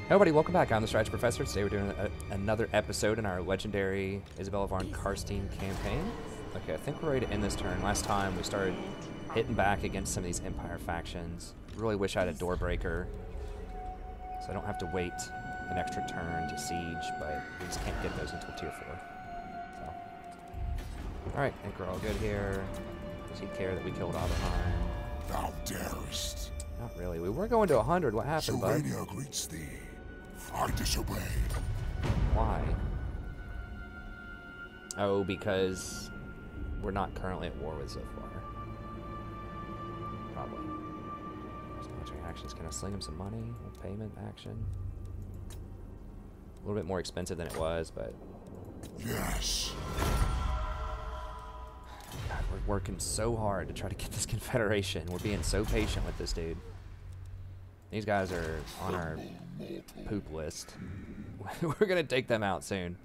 Hey everybody, welcome back. I'm the Strategy Professor. Today we're doing another episode in our legendary Isabella von Karstein campaign. Okay, I think we're ready to end this turn. Last time we started hitting back against some of these Empire factions. Really wish I had a door breaker, so I don't have to wait an extra turn to siege, but we just can't get those until tier 4. So. Alright, I think we're all good here. Does he care that we killed Abraham? Thou darest. Not really. We were going to 100. What happened, bud? Sylvania greets thee. I disobeyed. Why? Oh, because we're not currently at war with so far. Probably. Military actions. Can I sling him some money? A payment action? A little bit more expensive than it was, but... Yes. God, we're working so hard to try to get this Confederation. We're being so patient with this dude. These guys are on our poop list. We're gonna take them out soon.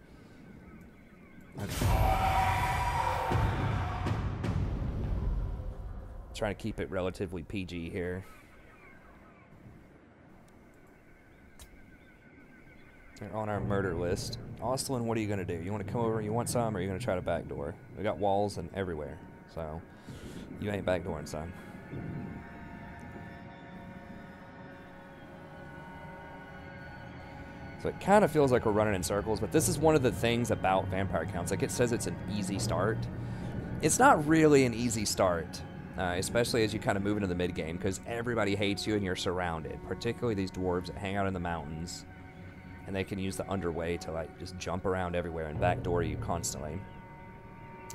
Okay. Trying to keep it relatively PG here. They're on our murder list. Ostland, what are you gonna do? You wanna come over, you want some, or are you gonna try to backdoor? We got walls and everywhere, so you ain't backdooring, son. So it kind of feels like we're running in circles, but this is one of the things about vampire counts. Like, it says it's an easy start. It's not really an easy start, especially as you kind of move into the mid game, because everybody hates you and you're surrounded. Particularly these dwarves that hang out in the mountains, and they can use the underway to like just jump around everywhere and backdoor you constantly.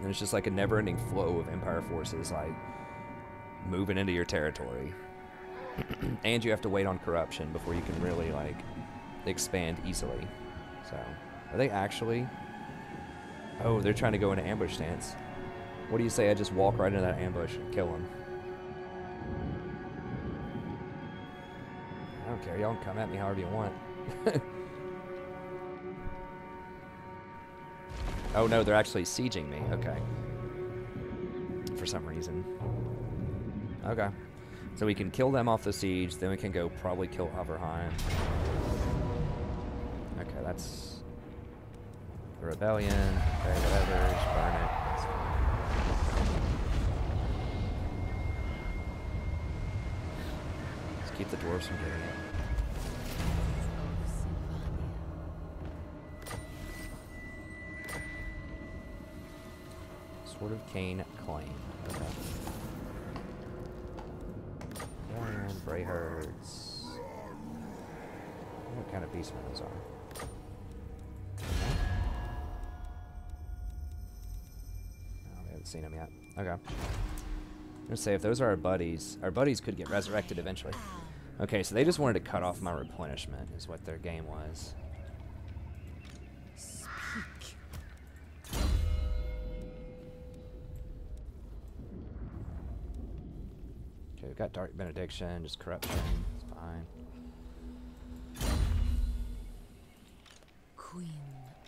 And it's just like a never-ending flow of empire forces like moving into your territory, and you have to wait on corruption before you can really like expand easily. So, are they actually? Oh, they're trying to go into ambush stance. What do you say I just walk right into that ambush and kill them? I don't care. Y'all can come at me however you want. Oh no, they're actually sieging me. Okay. For some reason. Okay. So we can kill them off the siege, then we can go probably kill Abraham. Okay, that's the rebellion. Okay, whatever, just burn it. That's fine. Let's keep the dwarves from getting it. Sword of Cain claim. Okay. And Bray Herds. What kind of beastmen those are? Seen them yet. Okay. I'm gonna say if those are our buddies could get resurrected eventually. Okay, so they just wanted to cut off my replenishment, is what their game was. Speak. Okay, we've got Dark Benediction, just corruption. It's fine. Queen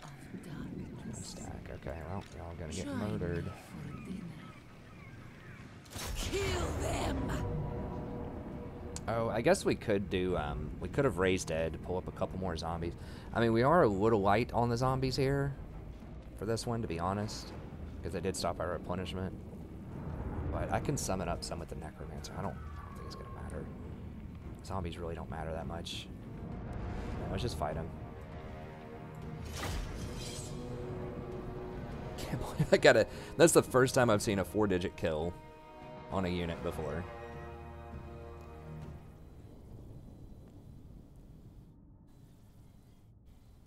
of Darkness. Stack. Okay, well, y'all gonna get murdered. Kill them. Oh, I guess we could do, we could have raised dead to pull up a couple more zombies. I mean, we are a little light on the zombies here for this one, to be honest, because they did stop our replenishment. But I can summon up some with the Necromancer. I don't think it's going to matter. Zombies really don't matter that much. Yeah, let's just fight them. Can't believe I got a... That's the first time I've seen a 4-digit kill on a unit before.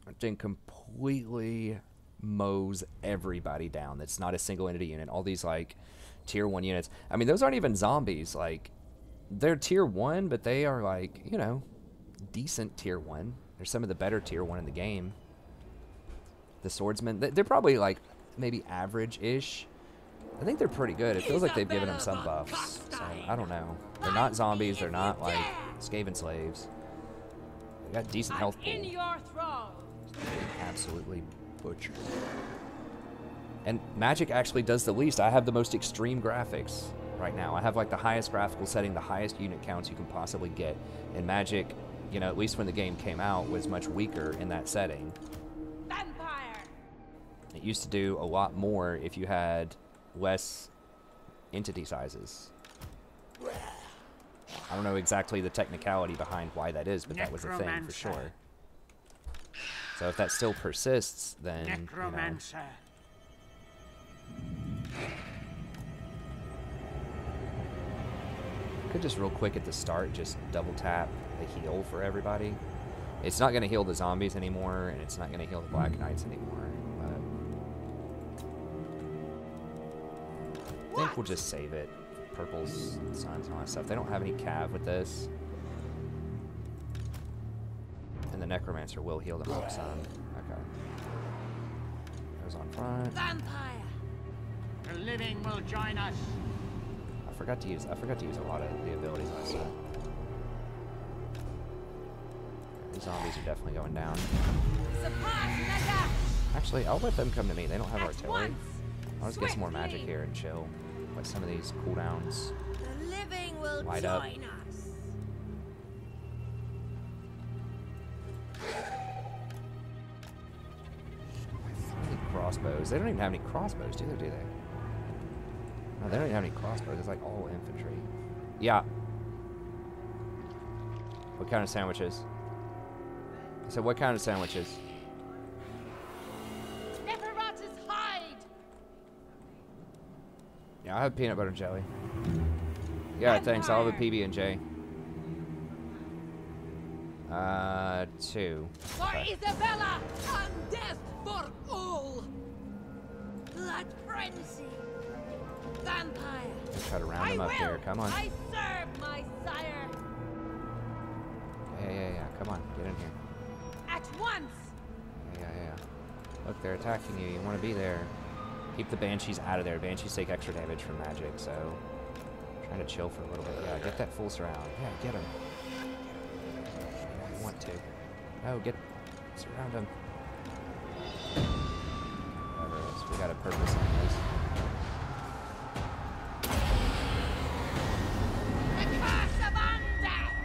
That thing completely mows everybody down. That's not a single entity unit. All these like tier 1 units. I mean, those aren't even zombies. Like, they're tier 1, but they are like, you know, decent tier 1. They're some of the better tier 1 in the game. The swordsmen, they're probably like maybe average-ish. I think they're pretty good. It feels like they've given them some buffs. So, I don't know. They're not zombies. They're not, like, Skaven slaves. They got decent health pool. Absolutely butchered. And Magic actually does the least. I have the most extreme graphics right now. I have, like, the highest graphical setting, the highest unit counts you can possibly get. And Magic you know, at least when the game came out, was much weaker in that setting. Vampire! It used to do a lot more if you had less entity sizes. I don't know exactly the technicality behind why that is, but that was a thing for sure. So if that still persists, then, Necromancer. Could just real quick at the start just double tap the heal for everybody. It's not going to heal the zombies anymore, and it's not going to heal the Black Knights anymore. But I think we'll just save it. Purples, suns, and all that stuff. They don't have any cav with this. And the Necromancer will heal them up some. Okay. Goes on front. Vampire! The living will join us. I forgot to use a lot of the abilities last time. The zombies are definitely going down. Actually, I'll let them come to me. They don't have artillery. I'll just get some more magic here and chill. Let some of these cooldowns The living will light up. join us. Crossbows. They don't even have any crossbows, do they? No, they don't even have any crossbows. It's like all infantry. Yeah. What kind of sandwiches? I said, what kind of sandwiches? Neferata's hide! Yeah, I have peanut butter and jelly. Yeah, thanks. I'll have a PB&J. 2. For Isabella! And death for all! Blood frenzy! Vampire! Try to round them up here. Come on. I serve my sire! Yeah. Come on. Get in here. At once! Yeah. Look, they're attacking you. You want to be there. Keep the Banshees out of there. Banshees take extra damage from magic, so... Trying to chill for a little bit. Yeah, get that full surround. Yeah, get him. I want to. No, surround him. Whatever it is. We got a purpose on this. The curse of undeath!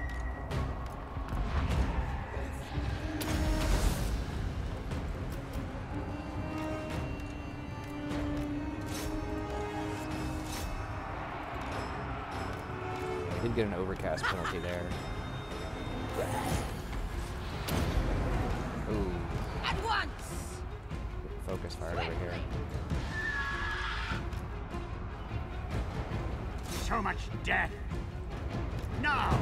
I did get an overcast penalty there. Ooh. At once! Focus fired over here. So much death. No!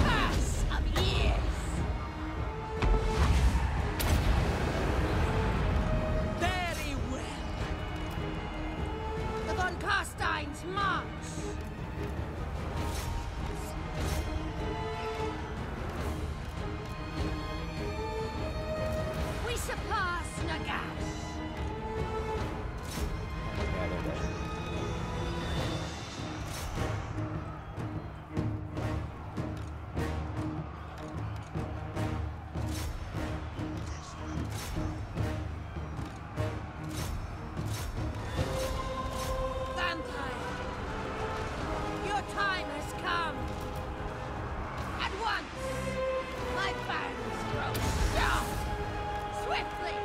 Curse of years! Very well. The Von Carstein's march! We surpass Nagash! Yeah, they're dead. Vampire! Your time has come! At once! My fangs grow strong! Swiftly!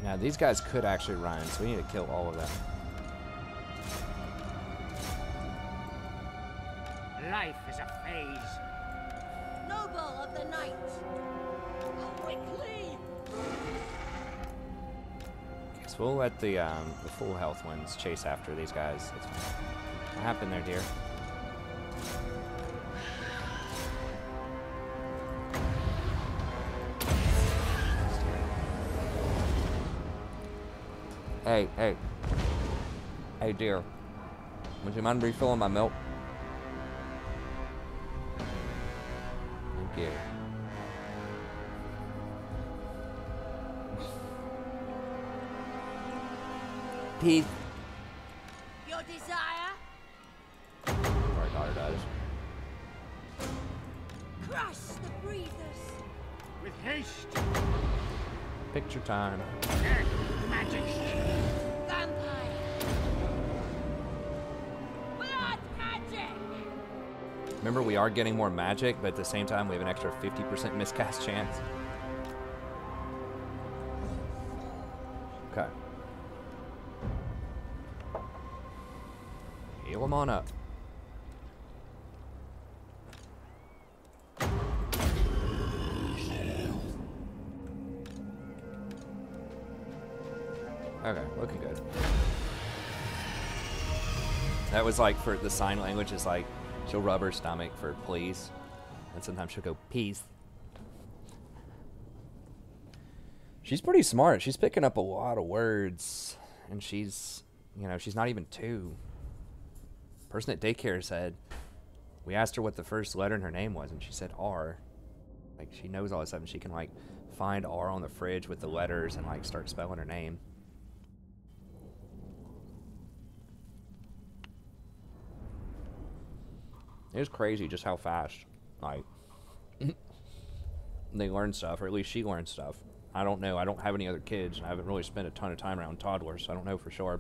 Now these guys could actually run, so we need to kill all of them. Life is a phase. Noble of the night. Quickly. Okay, so we'll let the full health ones chase after these guys. That's fine. What happened there, dear? Hey, hey. Hey, dear. Would you mind refilling my milk? Thank you. Pete. Your desire? Our daughter does. Crush the breathers. With haste. Picture time. Death, magic. Vampire. Blood magic. Remember, we are getting more magic, but at the same time, we have an extra 50% miscast chance. Okay. Heal them on up. Okay, looking good. That was like, for the sign language is like, she'll rub her stomach for please, and sometimes she'll go peace. She's pretty smart. She's picking up a lot of words, and she's, you know, she's not even 2. Person at daycare said, we asked her what the first letter in her name was, and she said R. Like, she knows all this stuff, and she can, like, find R on the fridge with the letters and, like, start spelling her name. It's crazy just how fast, like, they learn stuff, or at least she learns stuff. I don't know. I don't have any other kids, and I haven't really spent a ton of time around toddlers, so I don't know for sure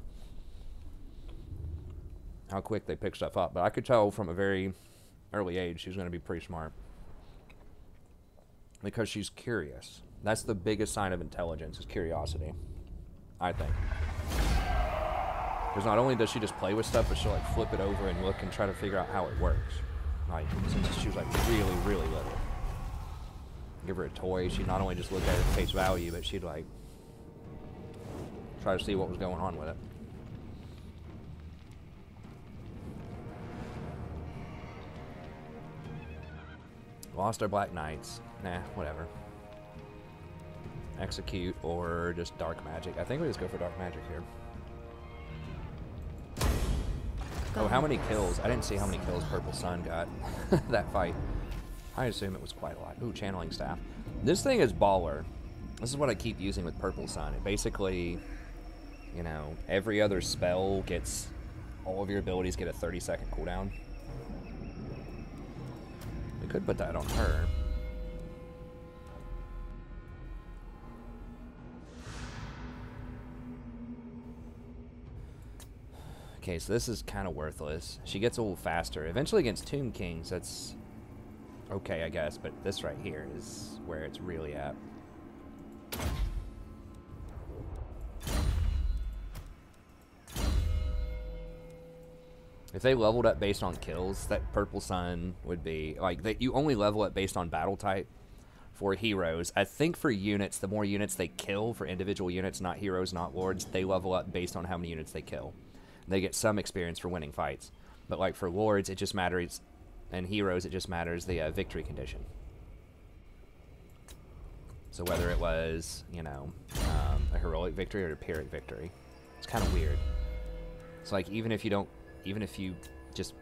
how quick they pick stuff up. But I could tell from a very early age she's going to be pretty smart. Because she's curious. That's the biggest sign of intelligence, is curiosity, I think. Because not only does she just play with stuff, but she'll like flip it over and look and try to figure out how it works. Like, since she was like really, really little. Give her a toy, she'd not only just look at it at face value, but she'd like try to see what was going on with it. Lost our Black Knights. Nah, whatever. Execute or just Dark Magic. I think we just go for Dark Magic here. Oh, how many kills? I didn't see how many kills Purple Sun got that fight. I assume it was quite a lot. Ooh, Channeling Staff. This thing is baller. This is what I keep using with Purple Sun. It basically, you know, every other spell gets, all of your abilities get a 30-second cooldown. We could put that on her. Okay, so this is kind of worthless. She gets a little faster. Eventually against Tomb Kings, that's okay, I guess, but this right here is where it's really at. If they leveled up based on kills, that Purple Sun would be, like, that you only level up based on battle type for heroes. I think for units, the more units they kill, for individual units, not heroes, not lords, they level up based on how many units they kill. They get some experience for winning fights. But like for lords, it just matters, and heroes, it just matters the victory condition. So whether it was, you know, a heroic victory or a pyrrhic victory. It's kind of weird. It's like, even if you just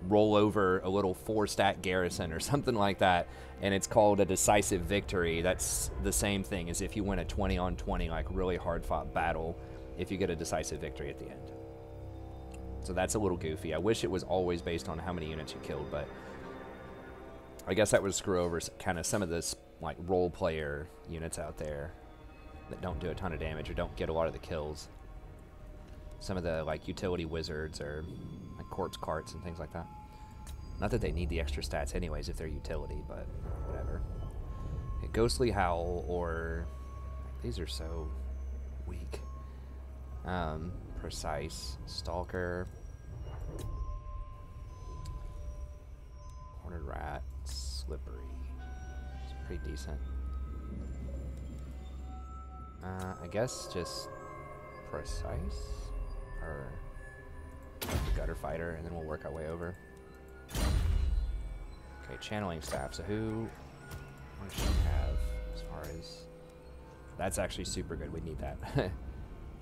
roll over a little 4-stat garrison or something like that, and it's called a decisive victory, that's the same thing as if you win a 20-on-20, like, really hard-fought battle, if you get a decisive victory at the end. So that's a little goofy. I wish it was always based on how many units you killed, but I guess that would screw over kind of some of this, like, role player units out there that don't do a ton of damage or don't get a lot of the kills. Some of the, like, utility wizards or like corpse carts and things like that. Not that they need the extra stats anyways if they're utility, but whatever. Okay, Ghostly Howl, or these are so weak. Precise. Stalker. Horned rat. Slippery. It's pretty decent. I guess just precise? Or gutter fighter, and then we'll work our way over. Okay, channeling staff. So what does she have as far as... That's actually super good. We need that.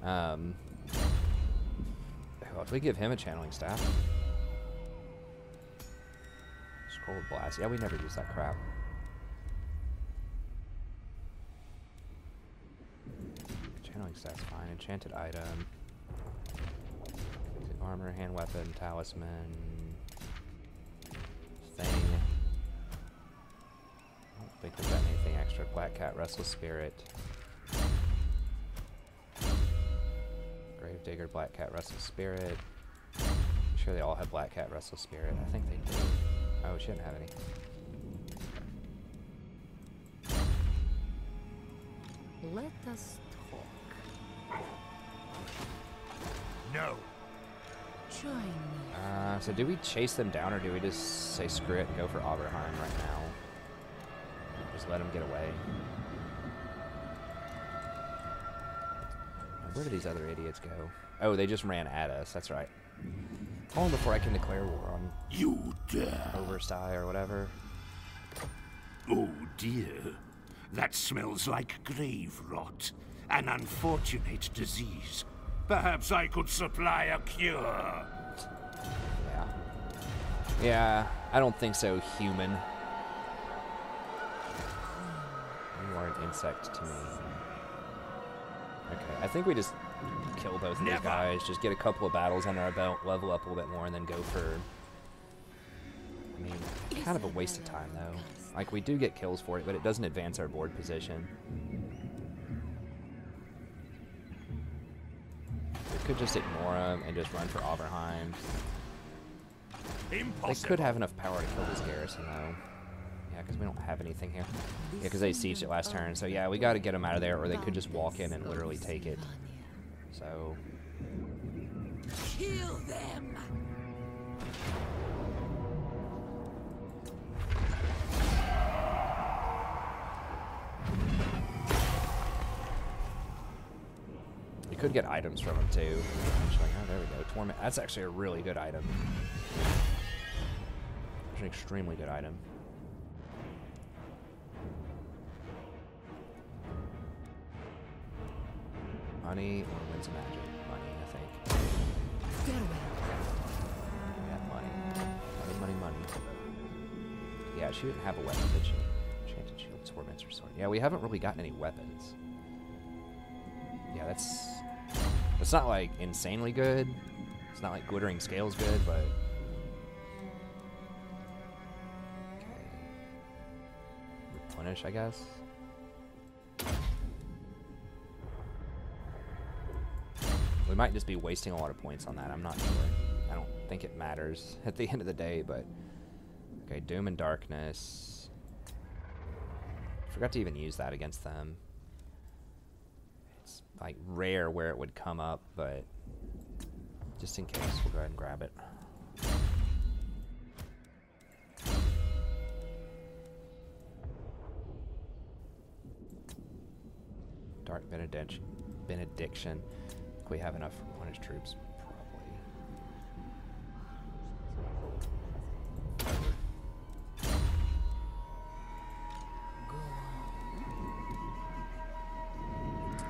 Well, if we give him a channeling staff. Scroll of blast. Yeah, we never use that crap. Channeling staff's fine. Enchanted item. Armor, hand weapon, talisman. Thing. I don't think we've got anything extra. Black Cat, Restless Spirit. Gravedigger, Black Cat, Restless Spirit. I'm sure they all have Black Cat, Restless Spirit. I think they do. Oh, she didn't have any. Let us talk. No. Join me. So do we chase them down, or do we just say screw it and go for Oberheim right now? Just let them get away. Where do these other idiots go? Oh, they just ran at us. That's right. Hold on before I can declare war on You dare. Oversty or whatever. Oh dear. That smells like grave rot. An unfortunate disease. Perhaps I could supply a cure. Yeah. Yeah, I don't think so, human. You are an insect to me. Okay, I think we just kill both of these guys, just get a couple of battles under our belt, level up a little bit more, and then go for... I mean, kind of a waste of time, though. Like, we do get kills for it, but it doesn't advance our board position. We could just ignore them and just run for Oberheim. They could have enough power to kill this garrison, though. Yeah, because we don't have anything here. Yeah, because they sieged it last turn. So, yeah, we got to get them out of there, or they could just walk in and literally take it. So... Kill them! You could get items from them, too. Just like, oh, there we go. Torment. That's actually a really good item. It's an extremely good item. Money or Winds of Magic? Money, I think. Yeah, money. Money, money, money. Yeah, she didn't have a weapon, did she? Enchanted Shield, Tormentor Sword. Yeah, we haven't really gotten any weapons. Yeah, that's not like insanely good. It's not like Glittering Scale's good, but... Okay. Replenish, I guess. We might just be wasting a lot of points on that. I'm not sure. I don't think it matters at the end of the day, but... Okay, Doom and Darkness. Forgot to even use that against them. It's like rare where it would come up, but just in case, we'll go ahead and grab it. Dark Benediction. I think we have enough for Punish troops, probably.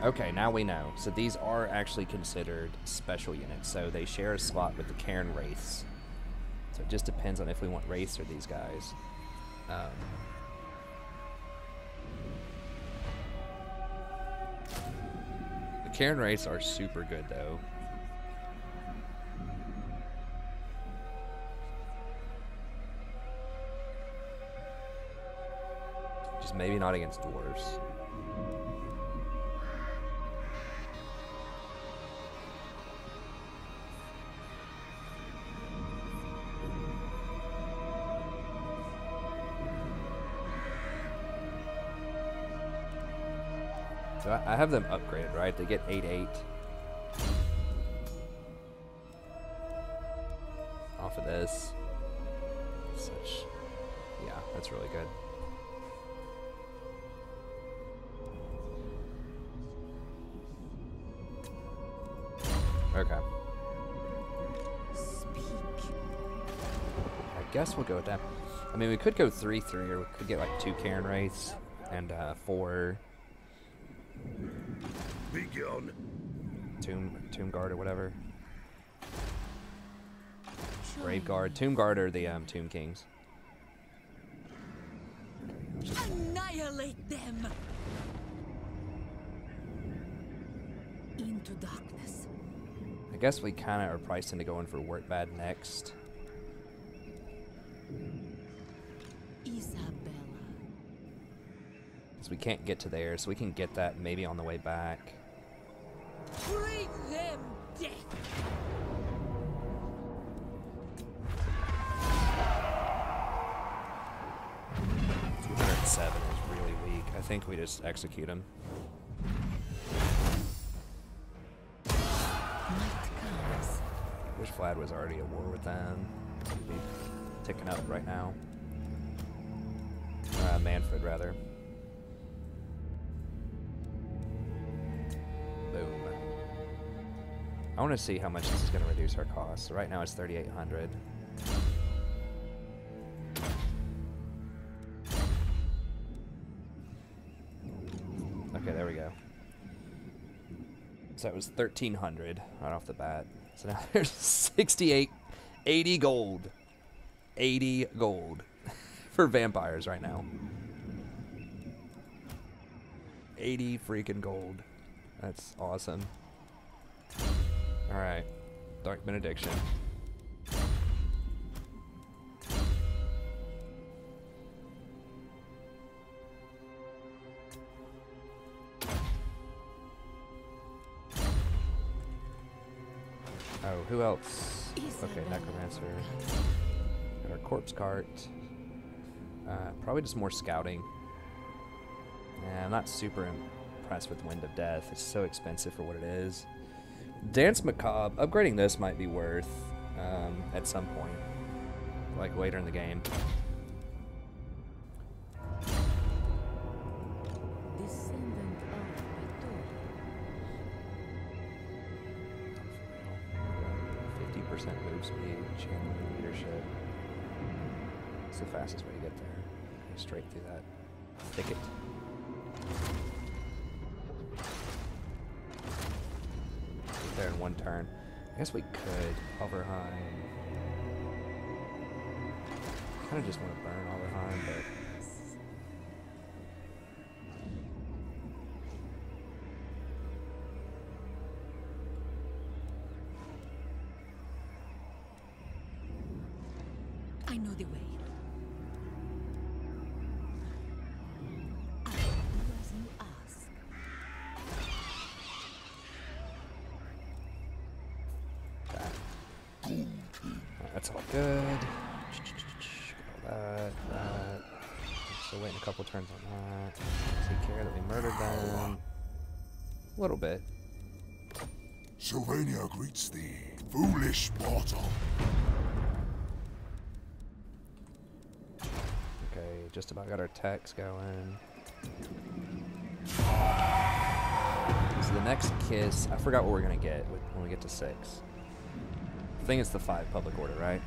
Okay, now we know. So these are actually considered special units. So they share a slot with the Cairn Wraiths. So it just depends on if we want Wraiths or these guys. The Cairn Wraiths are super good, though. Just maybe not against dwarves. So I have them upgraded, right? They get 8/8 off of this. Yeah, that's really good. Okay. Speak. I guess we'll go with that. I mean, we could go 3/3, or we could get like 2 Karen Wraiths and 4 Begone. Tomb Guard or whatever. Grave Guard. Tomb Guard are the Tomb Kings. Annihilate them! Into darkness. I guess we kind of are priced into going for Work Bad next. Isabella. So we can't get to there, so we can get that maybe on the way back. Bring them death! 7 is really weak. I think we just execute him. Wish Vlad was already at war with them. He'd be ticking up right now. Manfred, rather. Boom. I want to see how much this is going to reduce our costs. So right now it's 3,800. Okay, there we go. So it was 1,300 right off the bat. So now there's 68, 80 gold. 80 gold for vampires right now. 80 freaking gold. That's awesome. Alright. Dark Benediction. Oh, who else? Okay, Necromancer. Got our Corpse Cart. Probably just more scouting. Yeah, I'm not super impressed with Wind of Death. It's so expensive for what it is. Dance Macabre. Upgrading this might be worth at some point. Like later in the game. Descendant of the 50% move speed, channeling leadership. It's the fastest way to get there. Straight through that thicket. Get there in one turn. I guess we could Overheim. Kind of just want to burn Overheim, but I know the way. I will do as you ask. that's all good. Got all that. Still waiting a couple turns on that. Take care that we murdered them. A little bit. Sylvania greets thee, foolish mortal. Okay, just about got our techs going. So the next kiss, I forgot what we're gonna get when we get to 6. I think it's the 5 public order, right?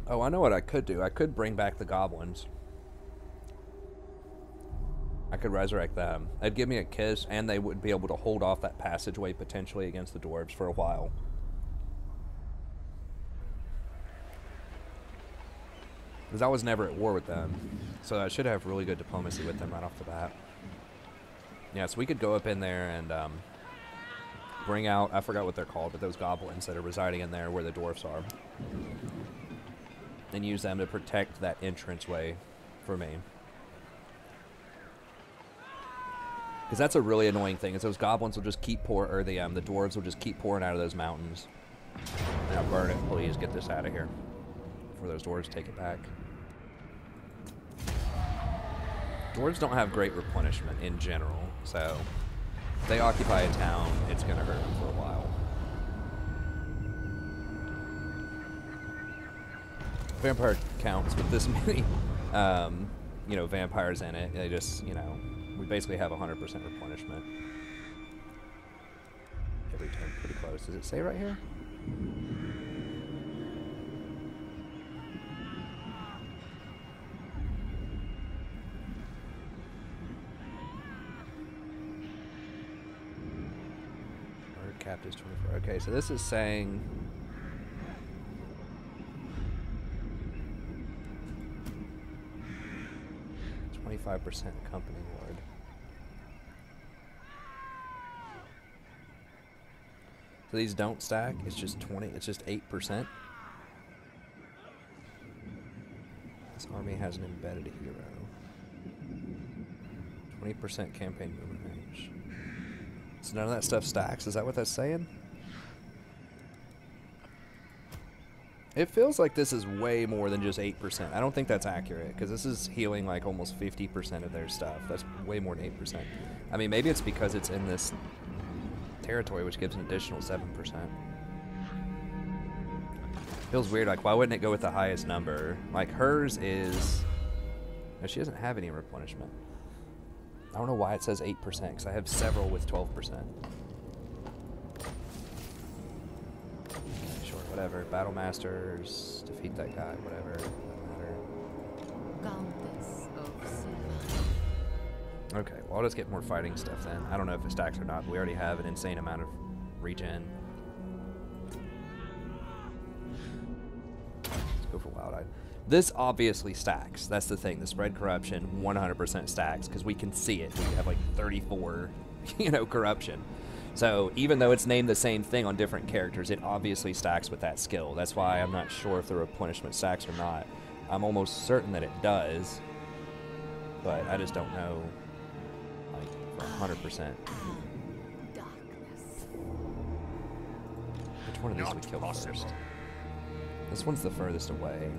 Oh, I know what I could do. I could bring back the goblins. I could resurrect them. They'd give me a kiss, and they would be able to hold off that passageway potentially against the dwarves for a while. Because I was never at war with them, so I should have really good diplomacy with them right off the bat. Yeah, so we could go up in there and bring out, I forgot what they're called, but those goblins that are residing in there where the dwarfs are. And use them to protect that entranceway for me. Because that's a really annoying thing, is those goblins will just keep pouring, or the dwarves will just keep pouring out of those mountains. Now burn it, please, get this out of here. Before those dwarves take it back. Dwarves don't have great replenishment in general, so if they occupy a town, it's going to hurt them for a while. Vampire counts with this many, you know, vampires in it. They just, you know, we basically have 100% replenishment. Every turn, pretty close. Does it say right here? Capped is 24. Okay, so this is saying 25% company ward. So these don't stack. It's just 20. It's just 8%. This army has an embedded hero. 20% campaign movement range. So none of that stuff stacks? Is that what that's saying? It feels like this is way more than just 8%. I don't think that's accurate, because this is healing like almost 50% of their stuff. That's way more than 8%. I mean, maybe it's because it's in this territory, which gives an additional 7%. Feels weird. Like, why wouldn't it go with the highest number? Like, hers is... No, she doesn't have any replenishment. I don't know why it says 8%, because I have several with 12%. Sure, whatever. Battle Masters, defeat that guy, whatever. Doesn't matter. Countess of Silva. Okay, well, I'll just get more fighting stuff then. I don't know if it stacks or not, but we already have an insane amount of regen. Let's go for Wild-Eyed. This obviously stacks. That's the thing. The spread corruption 100% stacks because we can see it. We have like 34, you know, corruption. So even though it's named the same thing on different characters, it obviously stacks with that skill. That's why I'm not sure if the replenishment stacks or not. I'm almost certain that it does, but I just don't know, like, for 100%. Which one of these do we kill first? This one's the furthest away.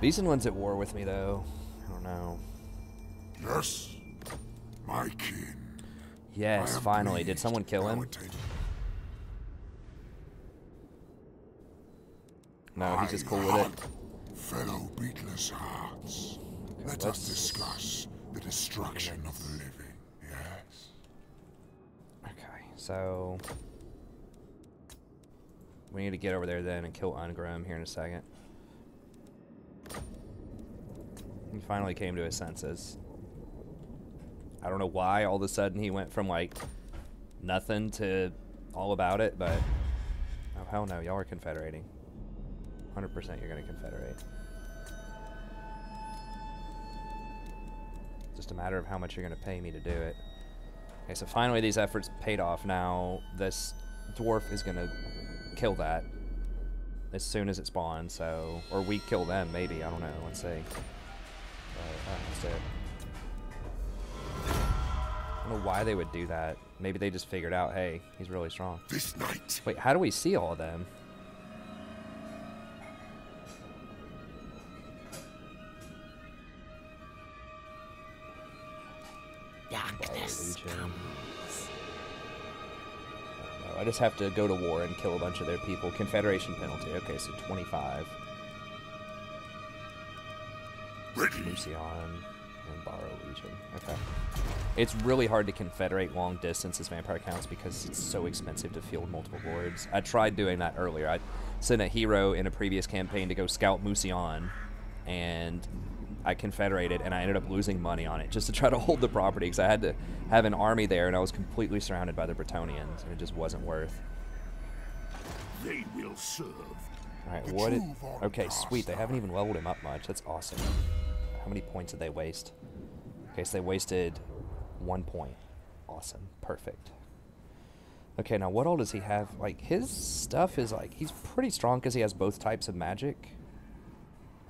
Beeson one's at war with me, though. I don't know. Yes, my kin. Yes, finally. Did someone kill him? No, he's just cool with it. Fellow beatless hearts, let us discuss the destruction of the living, yes? Okay, so... we need to get over there then and kill Ungrim here in a second. He finally came to his senses. I don't know why all of a sudden he went from like nothing to all about it, but oh hell no, y'all are confederating. 100% you're gonna confederate. Just a matter of how much you're gonna pay me to do it. Okay, so finally these efforts paid off. Now this dwarf is gonna kill that as soon as it spawns, so, or we kill them maybe, I don't know, let's see. That's it. I don't know why they would do that. Maybe they just figured out, hey, he's really strong. This night. Wait, how do we see all of them? Darkness comes. I just have to go to war and kill a bunch of their people. Confederation penalty. Okay, so 25. Lucian and borrow Legion. Okay. It's really hard to confederate long distance as vampire counts because it's so expensive to field multiple lords. I tried doing that earlier. I sent a hero in a previous campaign to go scout Mucian, and I confederated, and I ended up losing money on it just to try to hold the property because I had to have an army there, and I was completely surrounded by the Bretonnians, and it just wasn't worth. They will serve. All right, what? Okay, sweet. They haven't even leveled him up much. That's awesome. How many points did they waste? Okay, so they wasted 1 point. Awesome. Perfect. Okay, now what all does he have? Like, his stuff is, like, he's pretty strong because he has both types of magic.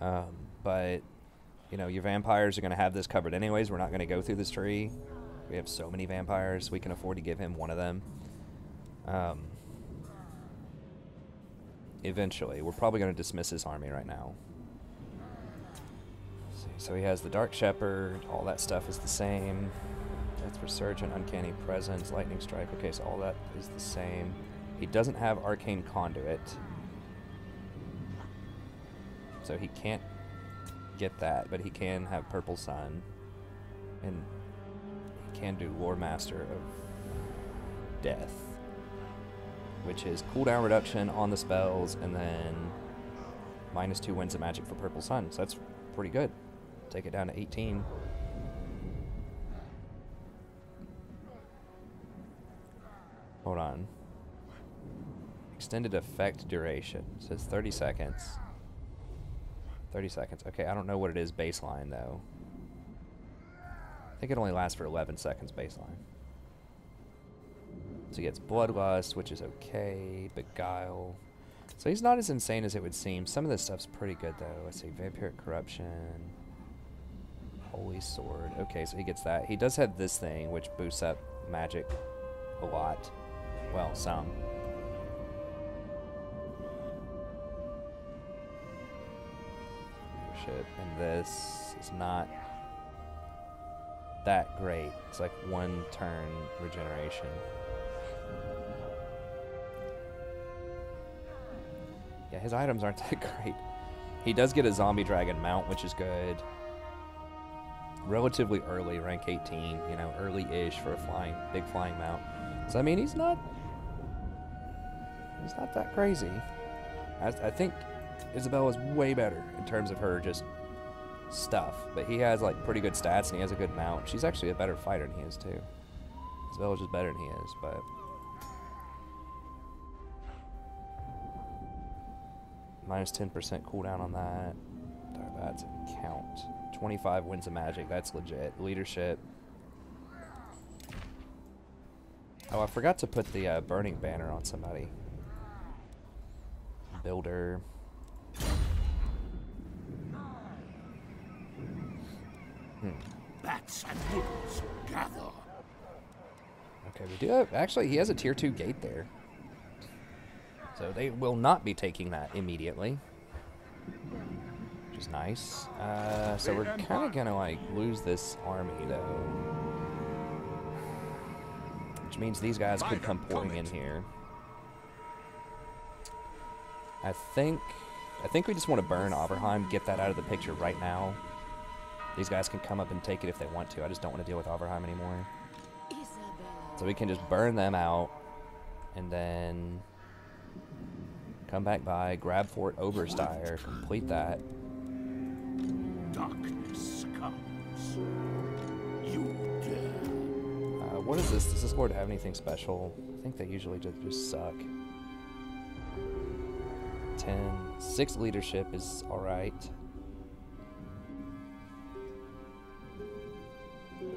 But, you know, your vampires are going to have this covered anyways. We're not going to go through this tree. We have so many vampires. We can afford to give him one of them. Eventually. We're probably going to dismiss his army right now. Let's see. So he has the Dark Shepherd. All that stuff is the same. Death Resurgent, Uncanny Presence, Lightning Strike. Okay, so all that is the same. He doesn't have Arcane Conduit. So he can't get that, but he can have Purple Sun. And he can do Lore Master of Death, which is cooldown reduction on the spells, and then -2 winds of magic for Purple Sun. So that's pretty good. Take it down to 18. Hold on. Extended effect duration. It says 30 seconds. 30 seconds. Okay, I don't know what it is baseline, though. I think it only lasts for 11 seconds baseline. So he gets Bloodlust, which is okay. Beguile. So he's not as insane as it would seem. Some of this stuff's pretty good, though. Let's see. Vampiric Corruption. Holy Sword. Okay, so he gets that. He does have this thing, which boosts up magic a lot. Well, some. Leadership. And this is not that great. It's like 1 turn regeneration. Yeah, his items aren't that great. He does get a zombie dragon mount, which is good. Relatively early, rank 18, you know, early-ish for a big flying mount. So, I mean, he's not that crazy. I think Isabella's way better in terms of her just stuff, but he has, like, pretty good stats, and he has a good mount. She's actually a better fighter than he is, too. Isabella's just better than he is, but... -10% cooldown on that. That's a count. 25 winds of magic. That's legit. Leadership. Oh, I forgot to put the burning banner on somebody. Builder. Bats and wolves gather. Okay, we do have... Actually, he has a tier 2 gate there. So they will not be taking that immediately. Which is nice. So we're kind of going to, like, lose this army, though. Which means these guys could come pouring in here. I think we just want to burn Overheim, get that out of the picture right now. These guys can come up and take it if they want to. I just don't want to deal with Overheim anymore. So we can just burn them out, and then come back by, grab Fort Oberstyre, complete that. Darkness comes. You dare. What is this? Does this lord have anything special? I think they usually just suck. 10. 6 leadership is alright.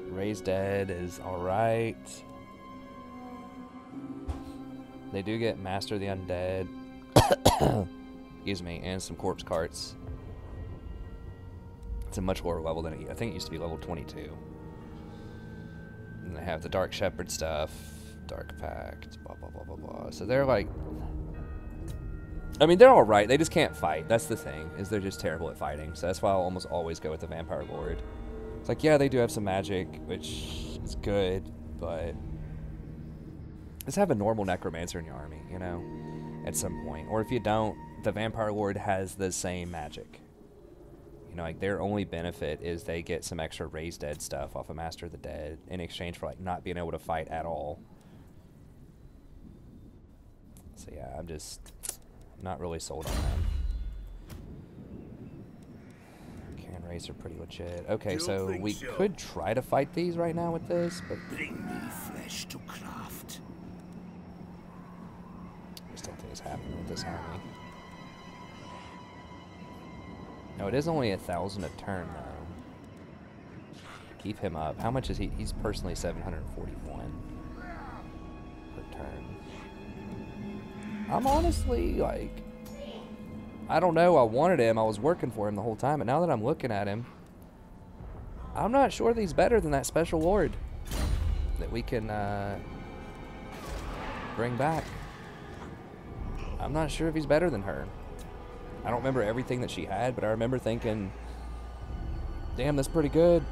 Raise Dead is alright. They do get Master the Undead. Excuse me, and some corpse carts. It's a much lower level than I think it used to be level 22. And they have the Dark Shepherd stuff, Dark Pact, blah blah blah blah blah. So they're like, I mean, they're all right. They just can't fight. That's the thing, is they're just terrible at fighting. So that's why I'll almost always go with the Vampire Lord. It's like, yeah, they do have some magic, which is good, but just have a normal Necromancer in your army, you know, at some point. Or if you don't, the Vampire Lord has the same magic. You know, like, their only benefit is they get some extra Raise Dead stuff off of Master of the Dead in exchange for, like, not being able to fight at all. So, yeah, I'm just not really sold on that. race are pretty legit. Okay, Don't so think we so. could try to fight these right now with this, but Bring me flesh to craft. I just don't think it's happening with this army. No, it is only 1,000 a turn, though. Keep him up. How much is he? He's personally 741 per turn. I'm honestly, like, I don't know. I wanted him. I was working for him the whole time, but now that I'm looking at him, I'm not sure that he's better than that special lord that we can bring back. I'm not sure if he's better than her. I don't remember everything that she had, but I remember thinking, damn, that's pretty good.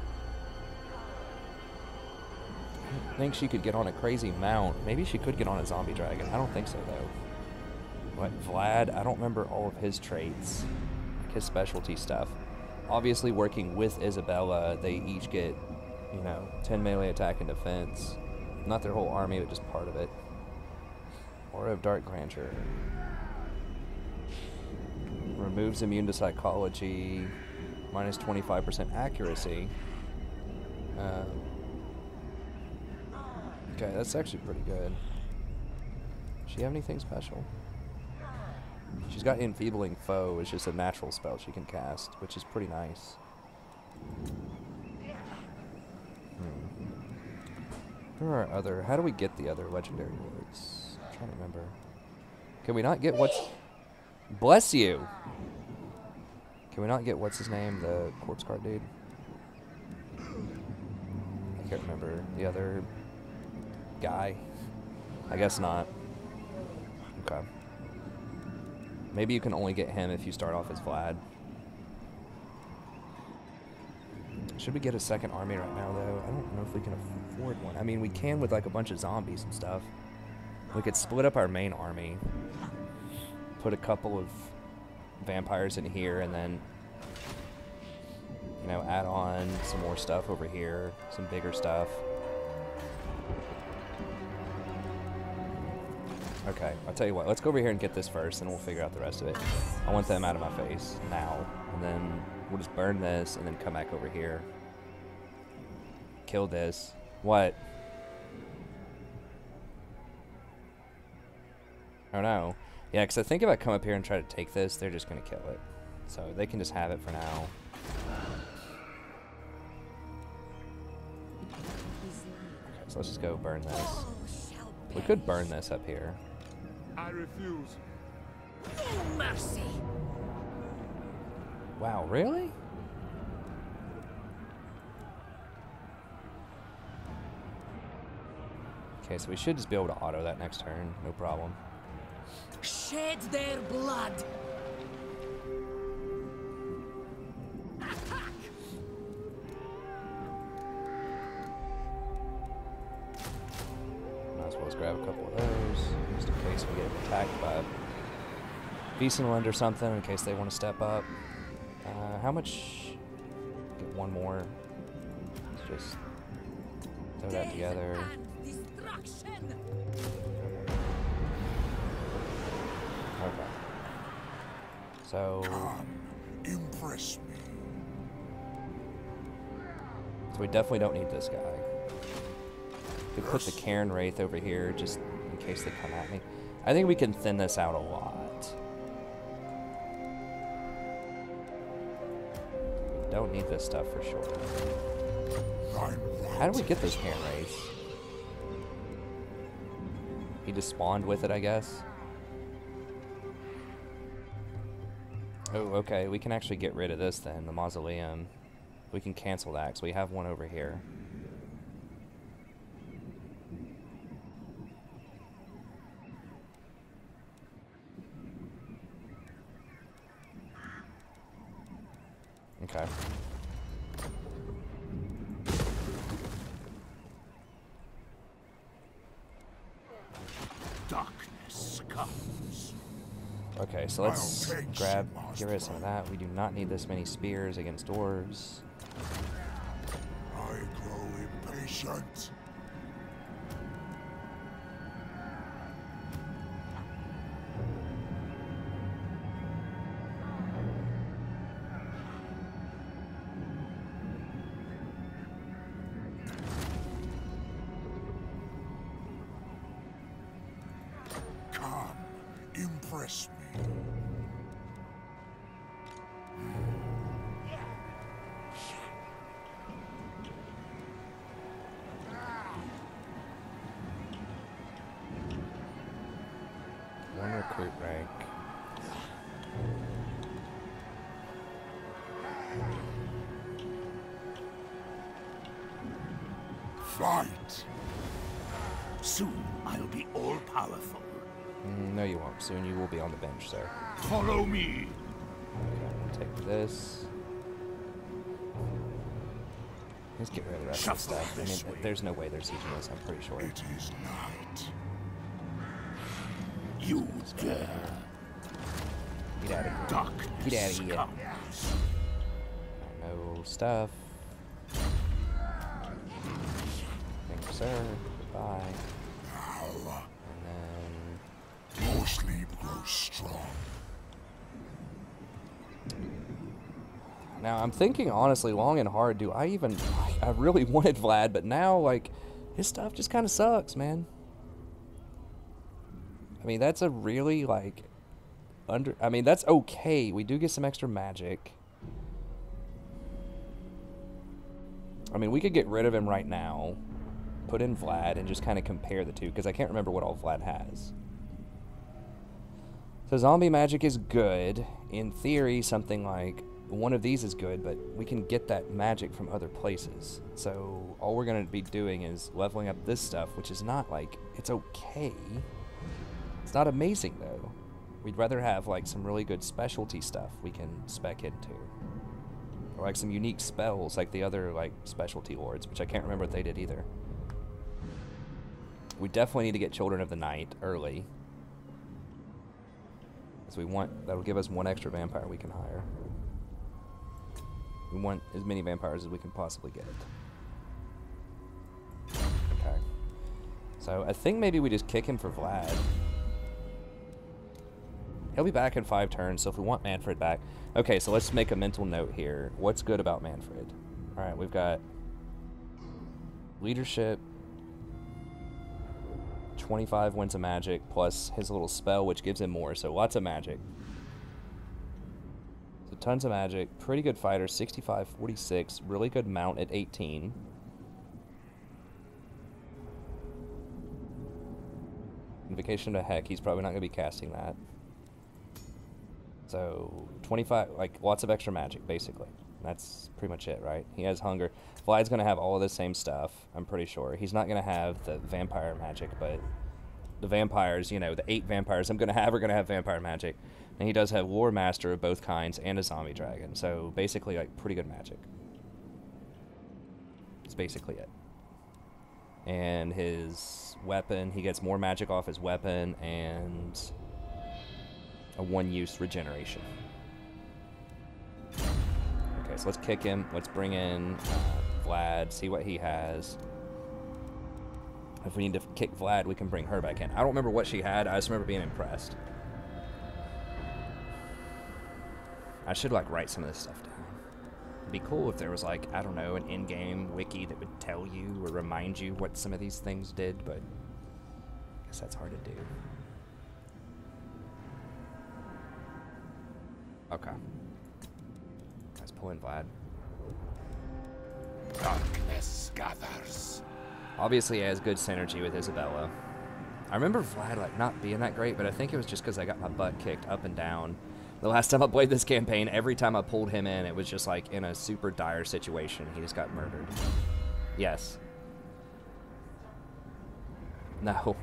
I don't think she could get on a crazy mount. Maybe she could get on a zombie dragon. I don't think so, though. Like Vlad, I don't remember all of his traits, like his specialty stuff. Obviously, working with Isabella, they each get, 10 melee attack and defense. Not their whole army, but just part of it. Aura of Dark Grandeur. Removes immune to psychology, minus 25% accuracy. Okay, that's actually pretty good. Does she have anything special? She's got Enfeebling Foe, which is a natural spell she can cast, which is pretty nice. There are other... How do we get the other legendary words? I'm trying to remember. Can we not get what's... Bless you! Can we not get what's his name? The corpse card dude? I can't remember. The other guy? I guess not. Okay. Maybe you can only get him if you start off as Vlad. Should we get a second army right now, though? I don't know if we can afford one. I mean, we can with, like, a bunch of zombies and stuff. We could split up our main army. Put a couple of vampires in here, and then, add on some more stuff over here. Some bigger stuff. Okay, I'll tell you what. Let's go over here and get this first, and we'll figure out the rest of it. I want them out of my face now, and then we'll just burn this, and then come back over here. Kill this. What? Oh no. Yeah, because I think if I come up here and try to take this, they're just going to kill it. So they can just have it for now. Okay, so let's just go burn this. We could burn this up here. I refuse. No mercy. Wow, really? Okay, so we should just be able to auto that next turn, no problem. Shed their blood. Attack. Might as well just grab a couple of those, just in case we get attacked by Beastland or something, in case they want to step up. How much? Get one more. Let's just throw that together. Destruction. Okay. So Impress me. we definitely don't need this guy. We put the Cairn Wraith over here just in case they come at me. I think we can thin this out a lot. We don't need this stuff for sure. How do we get those Cairn Wraiths? He just spawned with it, I guess. Oh, okay. We can actually get rid of this then, the Mausoleum. We can cancel that, so we have one over here. Okay. Darkness comes. Okay, so let's get rid of some of that. We do not need this many spears against dwarves. I grow impatient. impress me. One recruit rank. Fight! Soon I'll be all-powerful. No, you won't. Soon you will be on the bench, sir. Follow me. Okay, take this. Let's get rid of the rest of the stuff. I mean, there's no way they're sieging this, I'm pretty sure. It is night. You dare. Get out of here. Darkness Get out of here. comes. No stuff. Thank you, sir. Goodbye. Now, And then... your sleep grows strong. Now, I'm thinking, honestly, long and hard, do I even... I really wanted Vlad, but now, like, his stuff just kind of sucks, man. I mean, that's a really, like... I mean, that's okay. We do get some extra magic. I mean, we could get rid of him right now, put in Vlad, and just kind of compare the two, because I can't remember what all Vlad has. So zombie magic is good. In theory, something like one of these is good, but we can get that magic from other places. So all we're going to be doing is leveling up this stuff, which is not, like, it's okay. It's not amazing, though. We'd rather have, like, some really good specialty stuff we can spec into. Or, like, some unique spells, like the other, like, specialty lords, which I can't remember what they did either. We definitely need to get Children of the Night early. Because we want... That'll give us one extra vampire we can hire. We want as many vampires as we can possibly get. Okay. So, I think maybe we just kick him for Vlad. He'll be back in 5 turns, so if we want Manfred back... Okay, so let's make a mental note here. What's good about Manfred? Alright, we've got... Leadership... 25 wins of magic, plus his little spell, which gives him more, so lots of magic. So tons of magic. Pretty good fighter, 65, 46. Really good mount at 18. Invocation to Heck, he's probably not going to be casting that. So, 25, like, lots of extra magic, basically. That's pretty much it, right? He has hunger. Vlad's going to have all of the same stuff, I'm pretty sure. He's not going to have the vampire magic, but the vampires, you know, the 8 vampires I'm going to have are going to have vampire magic. And he does have War Master of both kinds and a zombie dragon. So, basically, like, pretty good magic. That's basically it. And his weapon, he gets more magic off his weapon and... a one-use regeneration. Okay, so let's kick him. Let's bring in Vlad, see what he has. If we need to kick Vlad, we can bring her back in. I don't remember what she had. I just remember being impressed. I should, like, write some of this stuff down. It'd be cool if there was, like, I don't know, an in-game wiki that would tell you or remind you what some of these things did, but I guess that's hard to do. Okay. Let's pull in Vlad. Darkness gathers. Obviously, he has good synergy with Isabella. I remember Vlad, like, not being that great, but I think it was just because I got my butt kicked up and down. The last time I played this campaign, every time I pulled him in, it was just, like, in a super dire situation. He just got murdered. Yes. No.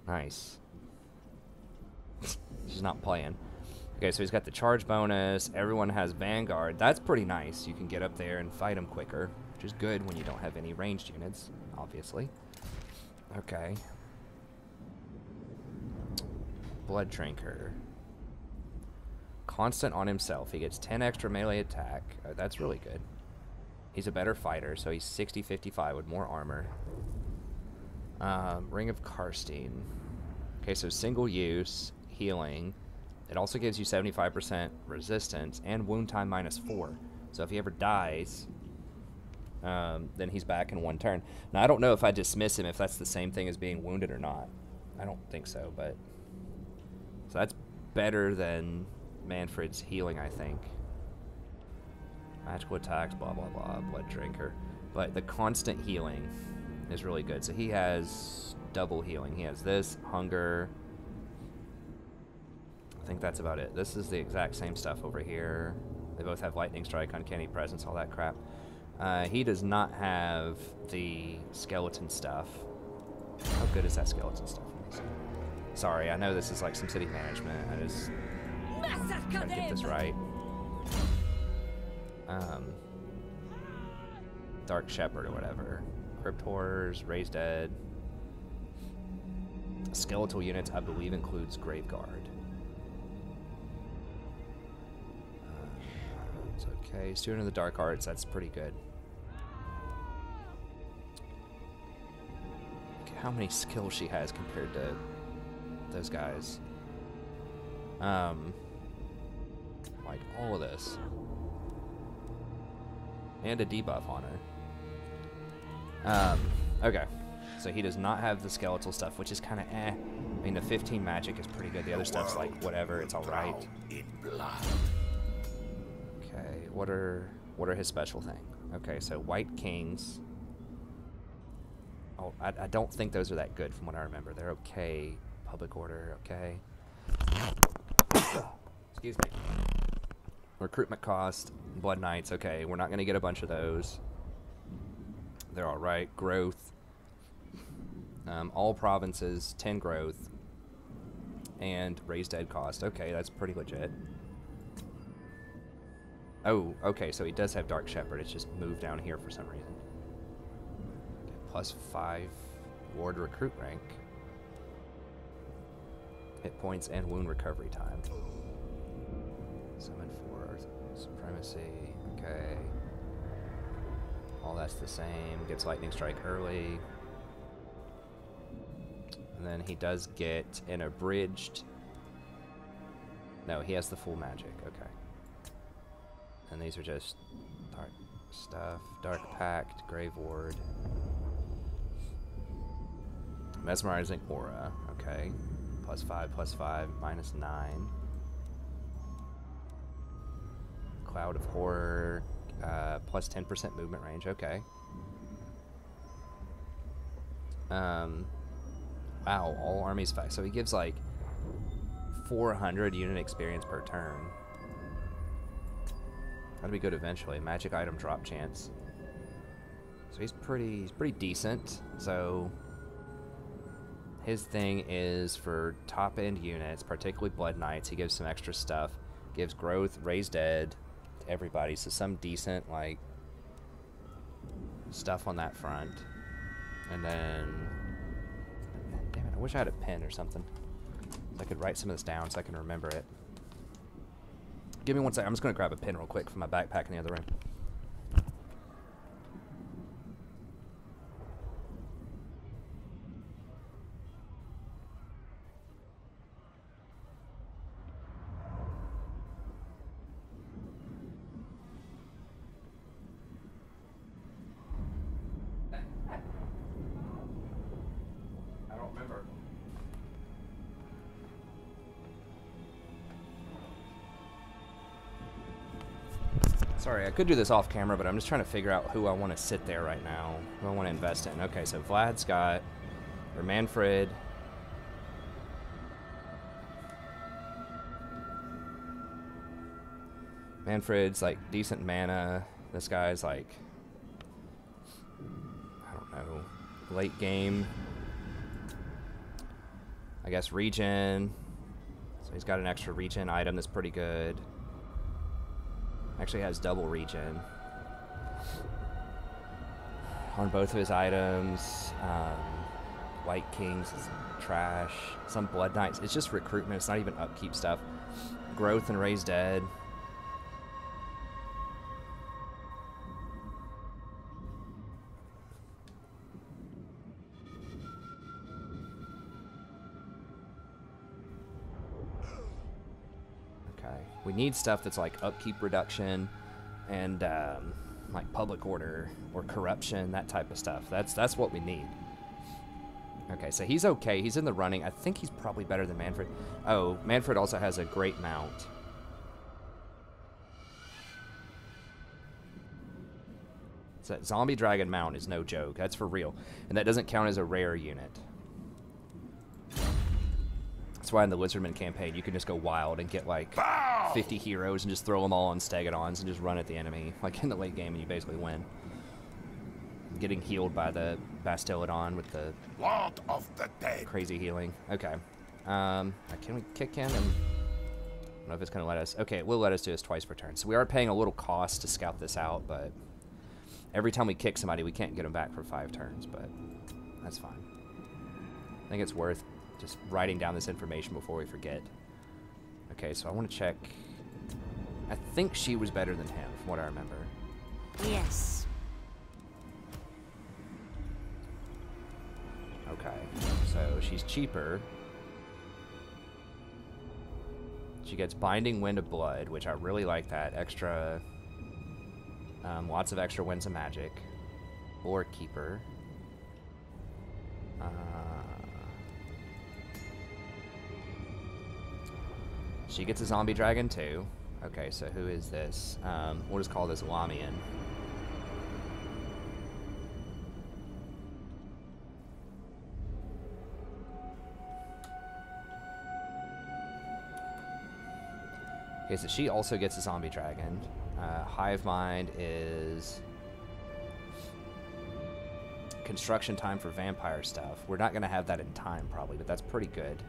Nice. She's not playing. Okay, so he's got the charge bonus. Everyone has Vanguard. That's pretty nice. You can get up there and fight him quicker, which is good when you don't have any ranged units, obviously. Okay. Blood Drinker. Constant on himself. He gets 10 extra melee attack. That's really good. He's a better fighter, so he's 60-55 with more armor. Ring of Karstein. Okay, so single use, healing. It also gives you 75% resistance and wound time -4. So if he ever dies, then he's back in 1 turn. Now, I don't know if I dismiss him if that's the same thing as being wounded or not. I don't think so, but... So that's better than Manfred's healing, I think. Magical attacks, blah, blah, blah, blood drinker. But the constant healing is really good. So he has double healing. He has this, hunger. I think that's about it. This is the exact same stuff over here. They both have lightning strike, uncanny presence, all that crap. He does not have the skeleton stuff. How good is that skeleton stuff? Sorry, I know this is like some city management. I just trying to get this right. Dark Shepherd or whatever. Crypt Horrors, Raised Dead. Skeletal units, I believe, includes Grave Guard. It's okay. Student of the Dark Arts, that's pretty good. Look at how many skills she has compared to those guys. Like all of this. And a debuff on her. Okay. So he does not have the skeletal stuff, which is kind of eh. I mean, the 15 magic is pretty good. The other stuff's like whatever, it's alright. Okay, what are his special thing? Okay, so White Kings. Oh, I don't think those are that good from what I remember. They're okay. Public order, okay. Excuse me. Recruitment cost, Blood Knights, okay. We're not going to get a bunch of those. They're alright. Growth. All provinces, 10 growth. And Raised Dead cost. Okay, that's pretty legit. Oh, okay, so he does have Dark Shepherd. It's just moved down here for some reason. Okay, +5 ward recruit rank. Hit points and wound recovery time. Summon for supremacy. Okay. All that's the same. Gets lightning strike early. And then he does get an abridged. No, he has the full magic. Okay. And these are just dark stuff. Dark Pact, Grave Ward. Mesmerizing Aura. Okay. +5, +5, -9. Cloud of Horror, plus 10% movement range. Okay. Wow, all armies fight. So he gives like 400 unit experience per turn. That'll be good eventually. Magic item drop chance. So he's pretty decent. So his thing is for top end units, particularly Blood Knights. He gives some extra stuff. Gives growth, Raised Dead to everybody. So some decent like stuff on that front. And then, damn it, I wish I had a pen or something. So I could write some of this down so I can remember it. Give me 1 second. I'm just going to grab a pen real quick from my backpack in the other room. I don't remember. Sorry, I could do this off camera, but I'm just trying to figure out who I want to sit there right now, who I want to invest in. Okay, so Vlad, Scott, or Manfred. Manfred's like decent mana. This guy's like, I don't know, late game. I guess regen. So he's got an extra regen item that's pretty good. Actually has double regen on both of his items. White Kings is trash. Some Blood Knights. It's just recruitment. It's not even upkeep stuff. Growth and Raised Dead. We need stuff that's like upkeep reduction and like public order or corruption, that type of stuff. That's what we need. Okay, so he's okay. He's in the running. I think he's probably better than Manfred. Oh, Manfred also has a great mount. So that zombie dragon mount is no joke. That's for real. And that doesn't count as a rare unit. That's why in the Lizardman campaign, you can just go wild and get like 50 heroes and just throw them all on Stegodons and just run at the enemy. Like in the late game, and you basically win. Getting healed by the Bastillodon with the Lord of the Dead. crazy healing. Okay. Can we kick him? And I don't know if it's going to let us. Okay, it will let us do this twice per turn. So we are paying a little cost to scout this out, but every time we kick somebody, we can't get them back for 5 turns, but that's fine. I think it's worth just writing down this information before we forget. Okay, so I want to check. I think she was better than him, from what I remember. Yes. Okay, so she's cheaper. She gets Binding Wind of Blood, which I really like that. Extra, lots of extra winds of magic. Or Keeper. She gets a zombie dragon too. Okay, so who is this? We'll just call this Lamian. Okay, so she also gets a zombie dragon. Hive Mind is construction time for vampire stuff. We're not going to have that in time, probably, but that's pretty good.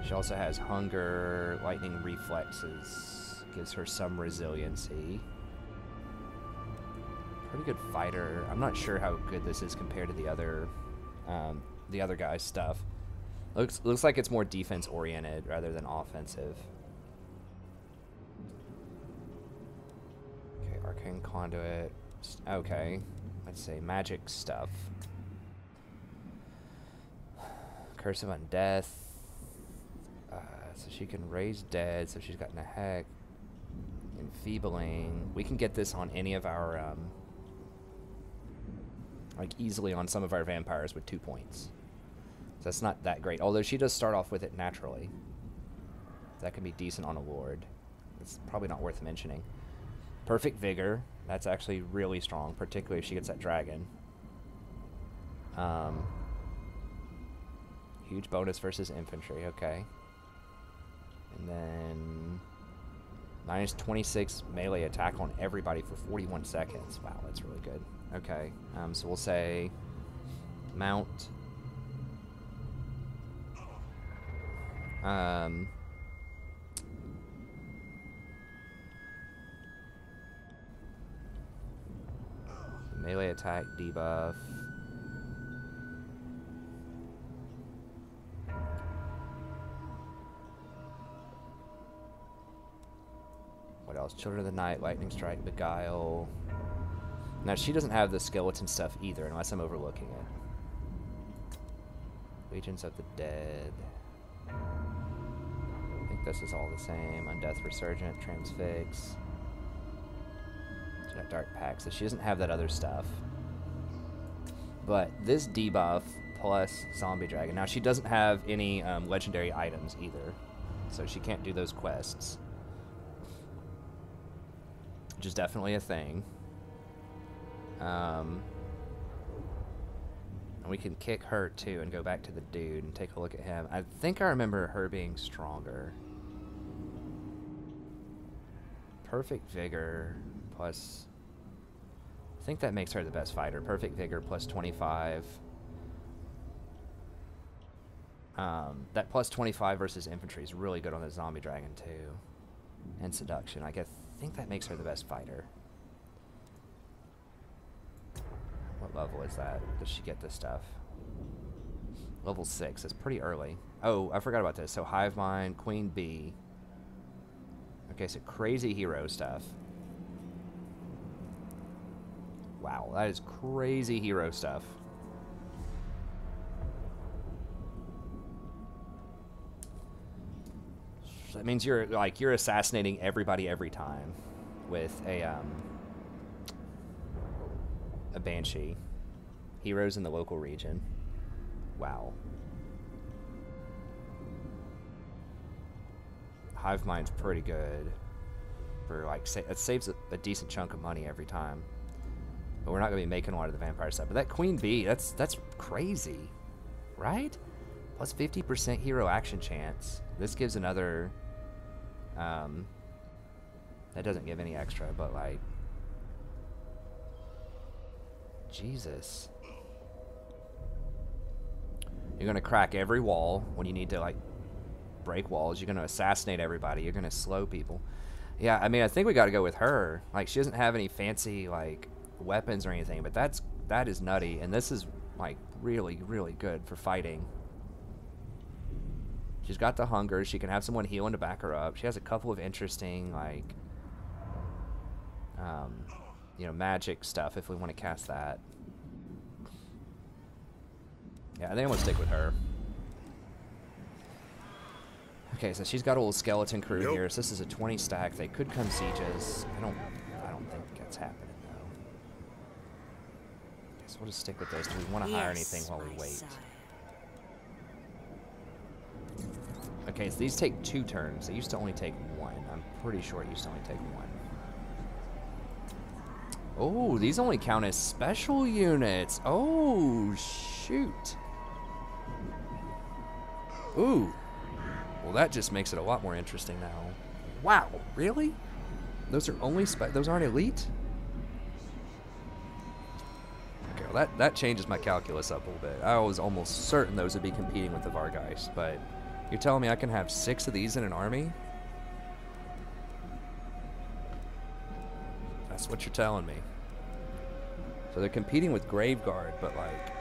She also has hunger, lightning reflexes, gives her some resiliency. Pretty good fighter. I'm not sure how good this is compared to the other guy's stuff. Looks like it's more defense oriented rather than offensive. Okay, arcane conduit. Okay, let's say magic stuff. Curse of Undeath. So she can raise dead. So she's got Nahek, enfeebling. We can get this on any of our like easily on some of our vampires with 2 points. So that's not that great. Although she does start off with it naturally. That can be decent on a Lord. It's probably not worth mentioning. Perfect Vigor. That's actually really strong, particularly if she gets that dragon. Huge bonus versus infantry. Okay. And then minus 26 melee attack on everybody for 41 seconds. Wow, that's really good. Okay. So we'll say mount. Melee attack debuff. What else? Children of the Night, Lightning Strike, Beguile. Now she doesn't have the skeleton stuff either, unless I'm overlooking it. Legions of the Dead. I think this is all the same. Undeath Resurgent, Transfix. She's got Dark Pact, so she doesn't have that other stuff. But this debuff plus Zombie Dragon. Now she doesn't have any legendary items either, so she can't do those quests. Which is definitely a thing. And we can kick her too and go back to the dude and take a look at him. I think I remember her being stronger. Perfect Vigor plus... I think that makes her the best fighter. Perfect Vigor plus 25. That plus 25 versus infantry is really good on the Zombie Dragon too. And Seduction. I think that makes her the best fighter. What level is that? Does she get this stuff? Level 6. That's pretty early. Oh, I forgot about this. So Hive Mind, Queen Bee. Okay, so crazy hero stuff. Wow, that is crazy hero stuff. That means you're assassinating everybody every time. with a Banshee. Heroes in the local region. Wow. Hive Mind's pretty good. For like, it saves a decent chunk of money every time. But we're not going to be making a lot of the vampire stuff. But that Queen Bee, that's crazy. Right? Plus 50% hero action chance. This gives another... that doesn't give any extra, but like... Jesus. You're going to crack every wall when you need to like break walls. You're going to assassinate everybody. You're going to slow people. Yeah, I mean, I think we got to go with her. Like, she doesn't have any fancy like weapons or anything, but that is nutty, and this is like really, really good for fighting. She's got the hunger. She can have someone healing to back her up. She has a couple of interesting like you know, magic stuff if we want to cast that. Yeah, I think I'm gonna stick with her. Okay, so she's got a little skeleton crew here. So this is a 20 stack. They could come sieges. I don't think that's happening though. Okay, so we'll just stick with those. Do we want to hire anything while we wait? Okay, so these take 2 turns. They used to only take 1. I'm pretty sure it used to only take 1. Oh, these only count as special units. Oh, shoot. Ooh. Well, that just makes it a lot more interesting now. Wow, really? Those are only those aren't elite? Okay, well that changes my calculus up a little bit. I was almost certain those would be competing with the Vargeist, but you're telling me I can have 6 of these in an army? That's what you're telling me. So they're competing with Graveguard, but like,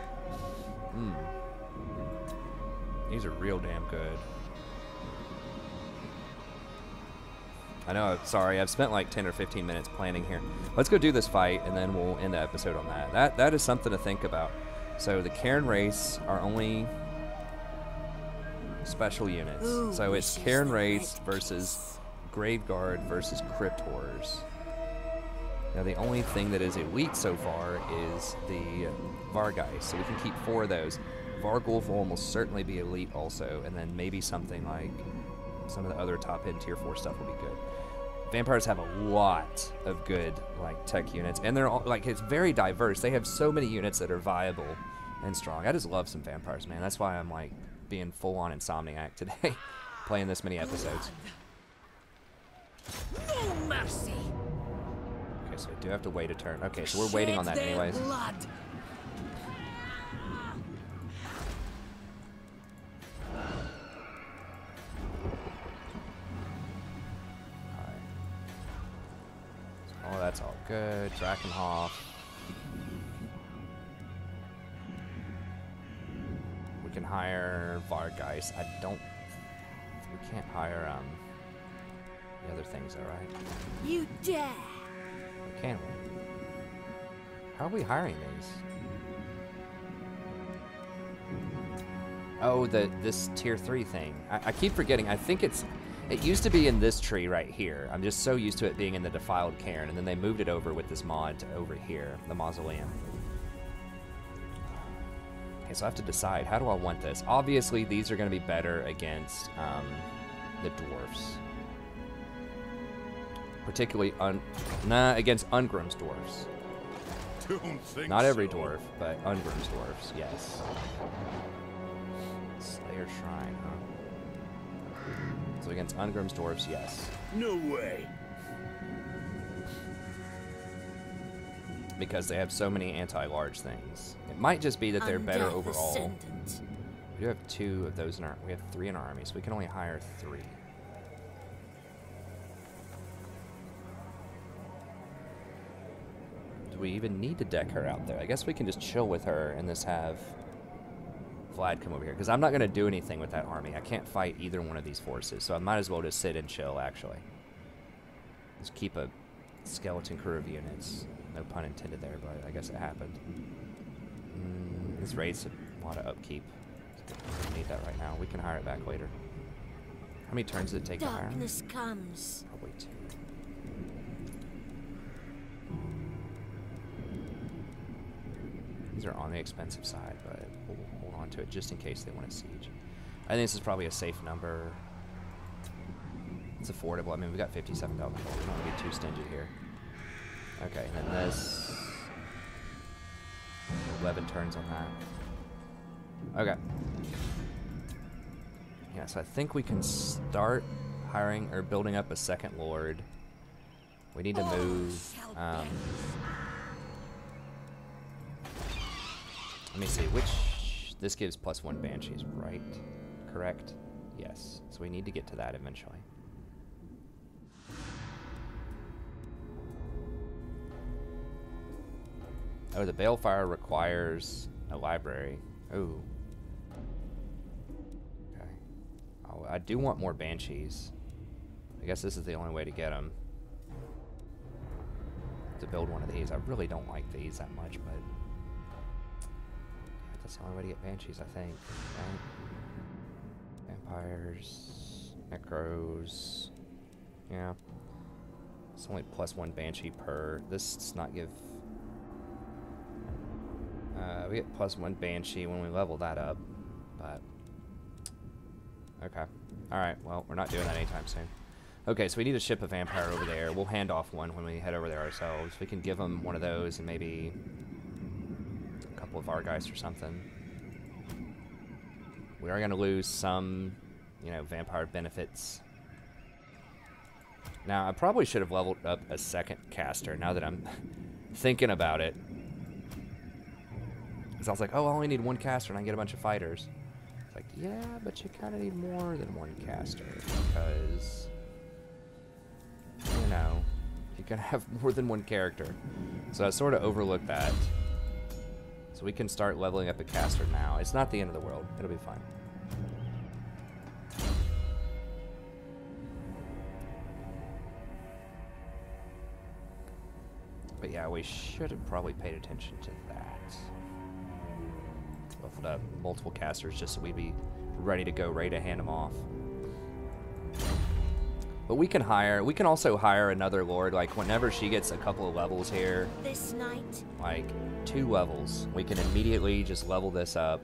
these are real damn good. I know, sorry, I've spent like 10 or 15 minutes planning here. Let's go do this fight, and then we'll end the episode on that. That is something to think about. So the Cairn race are only special units. So it's Cairn race versus Graveguard versus Crypt Horrors. Now the only thing that is elite so far is the Vargeist, so we can keep 4 of those. Vargulf will almost certainly be elite also, and then maybe something like some of the other top end tier 4 stuff will be good. Vampires have a lot of good like tech units, and they're all, like, it's very diverse. They have so many units that are viable and strong. I just love some vampires, man. That's why I'm like being full on Insomniac today, playing this many episodes. No mercy. Okay, so I do have to wait a turn. Okay, so we're waiting on that anyways. Blood. Oh, that's all good. Drakenhof. We can hire Vargeist. We can't hire the other things, all right? You dare? Or can we? How are we hiring these? Oh, this tier 3 thing. I keep forgetting. I think it used to be in this tree right here. I'm just so used to it being in the Defiled Cairn, and then they moved it over with this mod to over here, the Mausoleum. Okay, so I have to decide, how do I want this? Obviously, these are going to be better against the dwarfs. Particularly, against Ungrim's dwarfs. Don't think Not every so. dwarf, but Ungrim's dwarfs, yes. Slayer Shrine, huh? So against Ungrim's dwarfs, yes. No way. Because they have so many anti-large things. It might just be that they're better overall. We do have 2 of those in our... We have 3 in our army, so we can only hire 3. Do we even need to deck her out there? I guess we can just chill with her and just have Vlad come over here. Because I'm not going to do anything with that army. I can't fight either one of these forces, so I might as well just sit and chill, actually. Just keep a skeleton crew of units. No pun intended there, but I guess it happened. This raid's a lot of upkeep. We don't need that right now. We can hire it back later. How many turns did it take to hire? Darkness comes. Probably 2. These are on the expensive side, but we'll hold on to it just in case they want to siege. I think this is probably a safe number. It's affordable. I mean, we got 57,000 gold. We don't want to be too stingy here. Okay, and then this. 11 turns on that. Okay. Yeah, so I think we can start hiring or building up a second lord. We need to move. Let me see, which, this gives +1 banshees, right? Correct? Yes. So we need to get to that eventually. Oh, the Balefire requires a library. Ooh. Okay. Oh, I do want more banshees. I guess this is the only way to get them. To build one of these. I really don't like these that much, but yeah, that's the only way to get banshees, I think. Right? Vampires, necros. Yeah. It's only +1 banshee per. This does not give. We get +1 banshee when we level that up, but okay. All right. Well, we're not doing that anytime soon. Okay, so we need to ship a vampire over there. We'll hand off one when we head over there ourselves. We can give them one of those and maybe a couple of Vargeist or something. We are going to lose some, you know, vampire benefits. Now, I probably should have leveled up a second caster now that I'm thinking about it. Because I was like, oh, I only need one caster and I get a bunch of fighters. It's like, yeah, but you kind of need more than one caster because, you know, you can have more than one character. So I sort of overlooked that. So we can start leveling up a caster now. It's not the end of the world. It'll be fine. But yeah, we should have probably paid attention to that. Leveled up multiple casters just so we'd be ready to go, ready to hand them off. But we can also hire another lord, like whenever she gets a couple of levels here. This night. Like 2 levels. We can immediately just level this up.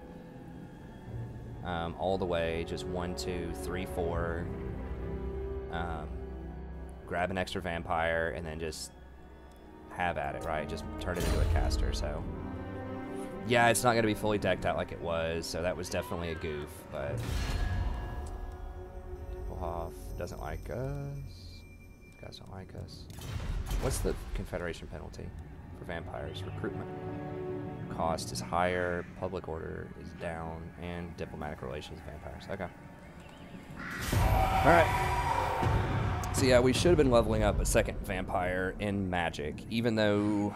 All the way, just 1, 2, 3, 4. Grab an extra vampire and then just have at it, right? Just turn it into a caster, so. Yeah, it's not going to be fully decked out like it was, so that was definitely a goof, but Templehoff doesn't like us. These guys don't like us. What's the Confederation penalty for vampires? Recruitment cost is higher, public order is down, and diplomatic relations vampires. Okay. Alright. So yeah, we should have been leveling up a second vampire in Magic, even though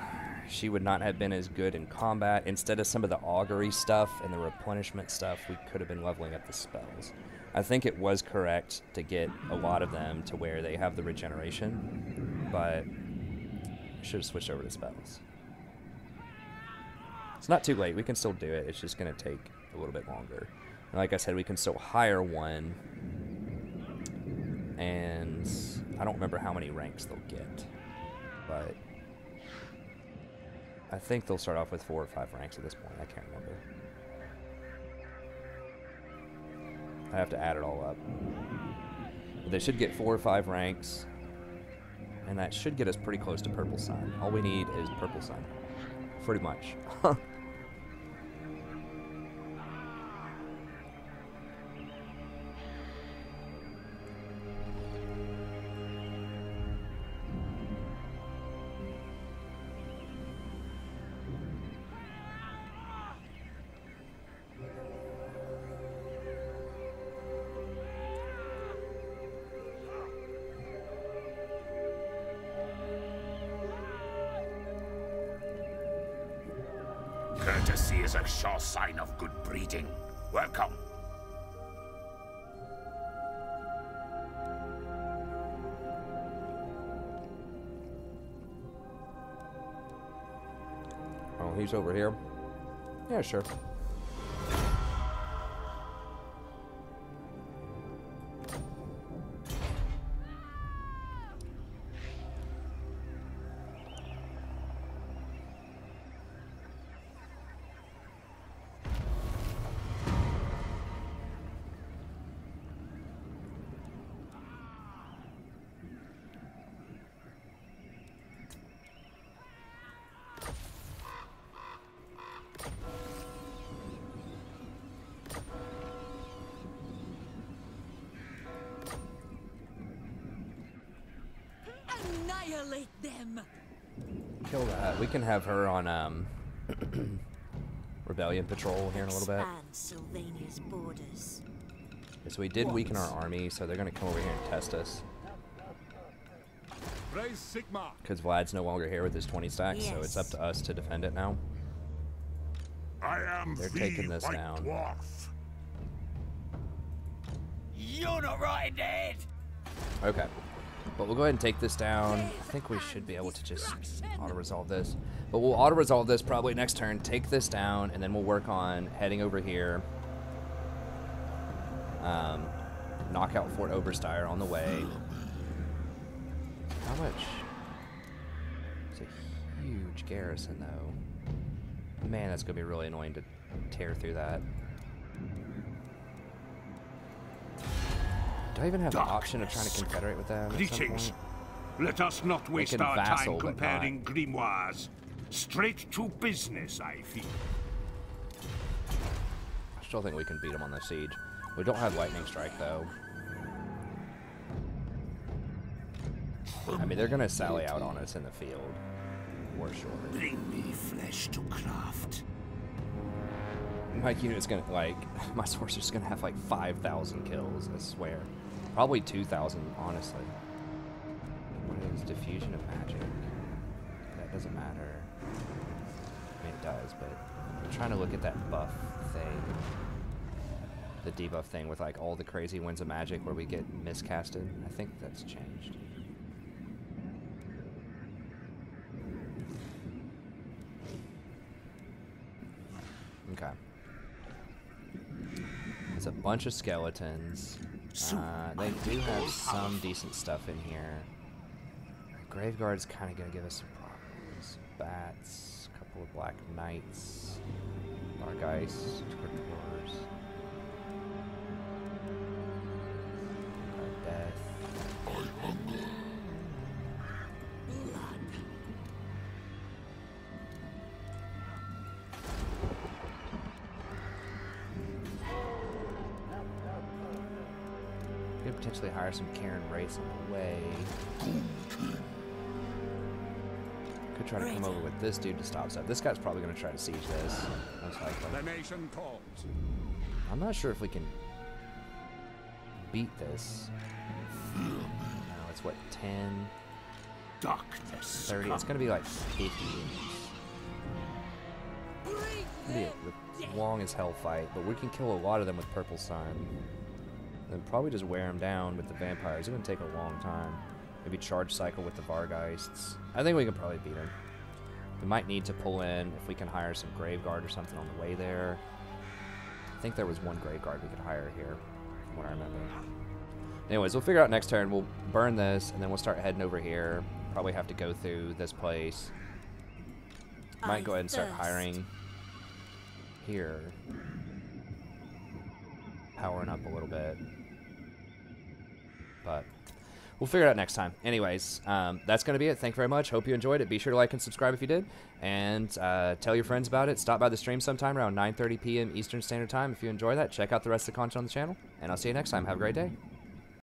she would not have been as good in combat. Instead of some of the augury stuff and the replenishment stuff, we could have been leveling up the spells. I think it was correct to get a lot of them to where they have the regeneration, but I should have switched over to spells. It's not too late. We can still do it. It's just going to take a little bit longer. And like I said, we can still hire one, and I don't remember how many ranks they'll get, but I think they'll start off with 4 or 5 ranks at this point. I can't remember. I have to add it all up. But they should get 4 or 5 ranks, and that should get us pretty close to Purple Sun. All we need is Purple Sun. Pretty much. Courtesy is a sure sign of good breeding. Welcome. Oh, he's over here. Yeah, sure. Annihilate them. Kill that. We can have her on Rebellion Patrol here in a little bit. Expand Sylvania's borders. Okay, so we did weaken our army, so they're going to come over here and test us. Because Vlad's no longer here with his 20 stacks, so it's up to us to defend it now. They're taking this down. Dwarf. You're not right, Dad. Okay. But we'll go ahead and take this down. I think we should be able to just auto-resolve this. But we'll auto-resolve this probably next turn, take this down, and then we'll work on heading over here. Knock out Fort Oberstyre on the way. How much? It's a huge garrison, though. Man, that's going to be really annoying to tear through that. Do I even have the option of trying to confederate with them? Greetings. Let us not waste our time comparing grimoires. Straight to business, I feel. I still think we can beat them on the siege. We don't have lightning strike, though. I mean, they're going to sally out on us in the field. For sure. Bring me flesh to craft. My unit's going to, like, my sorcerer's going to have, like, 5,000 kills, I swear. Probably 2,000, honestly. What is diffusion of magic? That doesn't matter. I mean, it does, but I'm trying to look at that buff thing. The debuff thing with, like, all the crazy winds of magic where we get miscasted. I think that's changed. Okay. There's a bunch of skeletons. They do have some decent stuff in here. Graveguard's kind of going to give us some problems. Bats, a couple of black knights, Bargeist, Scriptors, Death. Could potentially hire some Karen Race on the way. Could try to come over with this dude to stop stuff. This guy's probably going to try to siege this, most likely. The nation calls. I'm not sure if we can beat this. No, it's what, 10? Darkness. 30? It's going to be like 50 units. It's going to be a long as hell fight, but we can kill a lot of them with Purple Sun. And probably just wear them down with the vampires. It's going to take a long time. Maybe charge cycle with the Vargeists. I think we can probably beat them. We might need to pull in if we can hire some Graveguard or something on the way there. I think there was one Graveguard we could hire here, from what I remember. Anyways, we'll figure out next turn. We'll burn this, and then we'll start heading over here. Probably have to go through this place. Might go ahead and start hiring here. Powering up a little bit. But we'll figure it out next time. Anyways, that's going to be it. Thank you very much. Hope you enjoyed it. Be sure to like and subscribe if you did. And tell your friends about it. Stop by the stream sometime around 9:30 p.m. Eastern Standard Time if you enjoy that. Check out the rest of the content on the channel. And I'll see you next time. Have a great day.